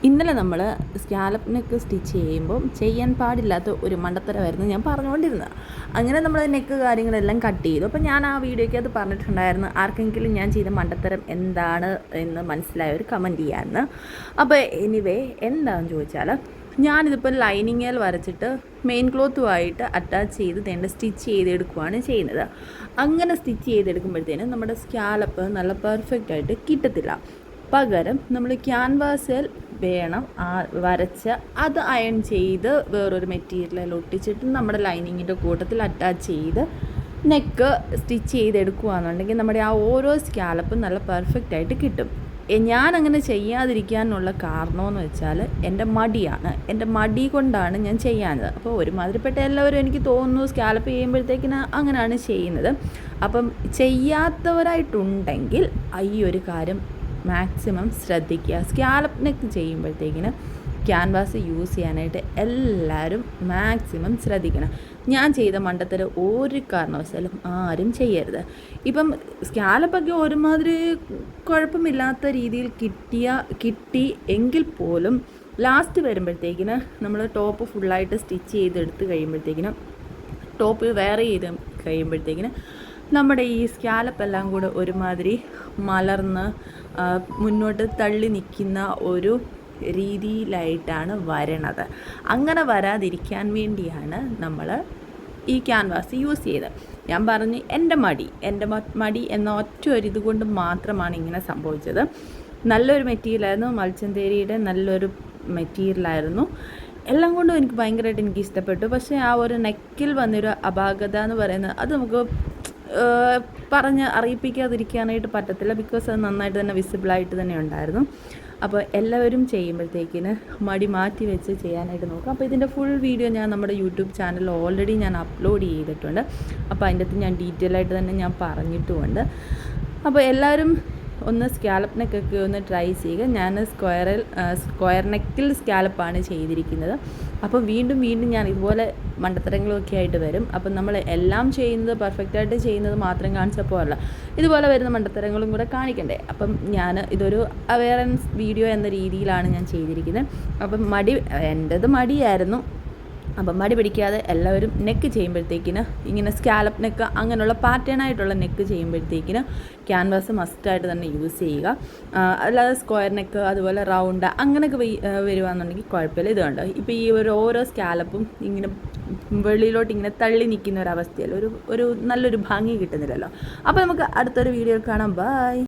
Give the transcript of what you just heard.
ഇന്നലെ നമ്മൾ scallop neck stitch ചെയ്യുമ്പോൾ ചെയ്യാൻ പാടില്ലാത്ത ഒരു മണ്ടത്തരമായിരുന്നു ഞാൻ പറഞ്ഞുകൊണ്ടിരുന്നത്. അങ്ങനെ നമ്മൾ നെക്ക് കാര്യങ്ങളെല്ലാം കട്ട് ചെയ്തു. അപ്പോൾ ഞാൻ ആ വീഡിയോയ്ക്ക് അത് പറഞ്ഞിട്ടുണ്ടായിരുന്നു, ആർക്കെങ്കിലും ഞാൻ ചെയ്ത മണ്ടത്തരം എന്താണ് എന്ന് മനസ്സിലായ ഒരു കമൻറ്റ് ചെയ്യാമെന്ന്. അപ്പോൾ എനിവേ എന്താണെന്ന് ചോദിച്ചാൽ, ഞാനിതിപ്പോൾ ലൈനിങ്ങിൽ വരച്ചിട്ട് മെയിൻ ക്ലോത്തുമായിട്ട് അറ്റാച്ച് ചെയ്ത് സ്റ്റിച്ച് ചെയ്തെടുക്കുകയാണ് ചെയ്യുന്നത്. അങ്ങനെ സ്റ്റിച്ച് ചെയ്തെടുക്കുമ്പോഴത്തേനും നമ്മുടെ സ്കാലപ്പ് നല്ല പെർഫെക്റ്റായിട്ട് കിട്ടത്തില്ല. പകരം നമ്മൾ ക്യാൻവാസിൽ വേണം വരച്ച് അത് അയൺ ചെയ്ത് വേറൊരു മെറ്റീരിയലിൽ ഒട്ടിച്ചിട്ട് നമ്മുടെ ലൈനിങ്ങിൻ്റെ കൂട്ടത്തിൽ അറ്റാച്ച് ചെയ്ത് നെക്ക് സ്റ്റിച്ച് ചെയ്തെടുക്കുകയാണെന്നുണ്ടെങ്കിൽ നമ്മുടെ ആ ഓരോ സ്കാലപ്പും നല്ല പെർഫെക്റ്റായിട്ട് കിട്ടും. ഞാനങ്ങനെ ചെയ്യാതിരിക്കാനുള്ള കാരണമെന്ന് വെച്ചാൽ എൻ്റെ മടി കൊണ്ടാണ് ഞാൻ ചെയ്യാഞ്ഞത്. അപ്പോൾ ഒരുമാതിരിപ്പെട്ട എല്ലാവരും എനിക്ക് തോന്നുന്നു സ്കാലപ്പ് ചെയ്യുമ്പോഴത്തേക്കിന് അങ്ങനെയാണ് ചെയ്യുന്നത്. അപ്പം ചെയ്യാത്തവരായിട്ടുണ്ടെങ്കിൽ ഈ ഒരു കാര്യം മാക്സിമം ശ്രദ്ധിക്കുക. സ്കാലപ്പ് നെക്ക് ചെയ്യുമ്പോഴത്തേക്കിന് ക്യാൻവാസ് യൂസ് ചെയ്യാനായിട്ട് എല്ലാവരും മാക്സിമം ശ്രദ്ധിക്കണം. ഞാൻ ചെയ്ത മണ്ടത്തരം ഒരു കാരണവശാലും ആരും ചെയ്യരുത്. ഇപ്പം സ്കാലപ്പൊക്കെ ഒരുമാതിരി കുഴപ്പമില്ലാത്ത രീതിയിൽ കിട്ടി എങ്കിൽ പോലും ലാസ്റ്റ് വരുമ്പോഴത്തേക്കിന് നമ്മൾ ടോപ്പ് ഫുള്ളായിട്ട് സ്റ്റിച്ച് ചെയ്തെടുത്ത് കഴിയുമ്പോഴത്തേക്കിന് ടോപ്പ് വെയർ ചെയ്ത് കഴിയുമ്പോഴത്തേക്കിന് നമ്മുടെ ഈ സ്കാലപ്പെല്ലാം കൂടെ ഒരുമാതിരി മലർന്ന് മുന്നോട്ട് തള്ളി നിൽക്കുന്ന ഒരു രീതിയിലായിട്ടാണ് വരണത്. അങ്ങനെ വരാതിരിക്കാൻ വേണ്ടിയാണ് നമ്മൾ ഈ ക്യാൻവാസ് യൂസ് ചെയ്തത്. ഞാൻ പറഞ്ഞു എൻ്റെ മടി എന്ന ഒറ്റ ഒരു ഇതുകൊണ്ട് മാത്രമാണ് ഇങ്ങനെ സംഭവിച്ചത്. നല്ലൊരു മെറ്റീരിയലായിരുന്നു, മൽച്ചന്തേരിയുടെ നല്ലൊരു മെറ്റീരിയലായിരുന്നു. എല്ലാം കൊണ്ടും എനിക്ക് ഭയങ്കരമായിട്ട് എനിക്ക് ഇഷ്ടപ്പെട്ടു. പക്ഷേ ആ ഒരു നെക്കിൽ വന്നൊരു അപാകത എന്ന് പറയുന്നത് അത് നമുക്ക് പറഞ്ഞ് അറിയിപ്പിക്കാതിരിക്കാനായിട്ട് പറ്റത്തില്ല. ബിക്കോസ് അത് നന്നായിട്ട് തന്നെ വിസിബിളായിട്ട് തന്നെ ഉണ്ടായിരുന്നു. അപ്പോൾ എല്ലാവരും ചെയ്യുമ്പോഴത്തേക്കിന് മടി മാറ്റി വെച്ച് ചെയ്യാനായിട്ട് നോക്കാം. അപ്പോൾ ഇതിൻ്റെ ഫുൾ വീഡിയോ ഞാൻ നമ്മുടെ യൂട്യൂബ് ചാനലിൽ ഓൾറെഡി ഞാൻ അപ്ലോഡ് ചെയ്തിട്ടുണ്ട്. അപ്പോൾ അതിൻ്റെ അകത്ത് ഞാൻ ഡീറ്റെയിൽ ആയിട്ട് തന്നെ ഞാൻ പറഞ്ഞിട്ടുമുണ്ട്. അപ്പോൾ എല്ലാവരും ഒന്ന് സ്കാലപ്പ് നെക്കൊക്കെ ഒന്ന് ട്രൈ ചെയ്യുക. ഞാൻ സ്ക്വയർ നെക്കിൽ സ്കാലപ്പാണ് ചെയ്തിരിക്കുന്നത്. അപ്പോൾ വീണ്ടും ഞാൻ ഇതുപോലെ മണ്ടത്തരങ്ങളൊക്കെ ആയിട്ട് വരും. അപ്പം നമ്മൾ എല്ലാം ചെയ്യുന്നത് പെർഫെക്റ്റായിട്ട് ചെയ്യുന്നത് മാത്രം കാണിച്ചപ്പോൾ അല്ല, ഇതുപോലെ വരുന്ന മണ്ടത്തരങ്ങളും കൂടെ കാണിക്കണ്ടേ. അപ്പം ഞാൻ ഇതൊരു അവെയർനെസ് വീഡിയോ എന്ന രീതിയിലാണ് ഞാൻ ചെയ്തിരിക്കുന്നത്. അപ്പം എൻ്റേത് മടിയായിരുന്നു. അപ്പം മടി പിടിക്കാതെ എല്ലാവരും നെക്ക് ചെയ്യുമ്പോഴത്തേക്കിന് ഇങ്ങനെ സ്കാലപ്പ് നെക്ക് അങ്ങനെയുള്ള പാറ്റേണായിട്ടുള്ള നെക്ക് ചെയ്യുമ്പോഴത്തേക്കിന് ക്യാൻവാസ് മസ്റ്റായിട്ട് തന്നെ യൂസ് ചെയ്യുക. അല്ലാതെ സ്ക്വയർ നെക്ക് അതുപോലെ റൗണ്ട് അങ്ങനെയൊക്കെ വരുവാണെന്നുണ്ടെങ്കിൽ കുഴപ്പമില്ല. ഇത് കണ്ടോ, ഇപ്പോൾ ഈ ഓരോ സ്കാലപ്പും ഇങ്ങനെ വെളിയിലോട്ട് ഇങ്ങനെ തള്ളി നിൽക്കുന്ന ഒരവസ്ഥയിൽ ഒരു നല്ലൊരു ഭംഗി കിട്ടുന്നില്ലല്ലോ. അപ്പോൾ നമുക്ക് അടുത്തൊരു വീഡിയോ കാണാം. ബൈ.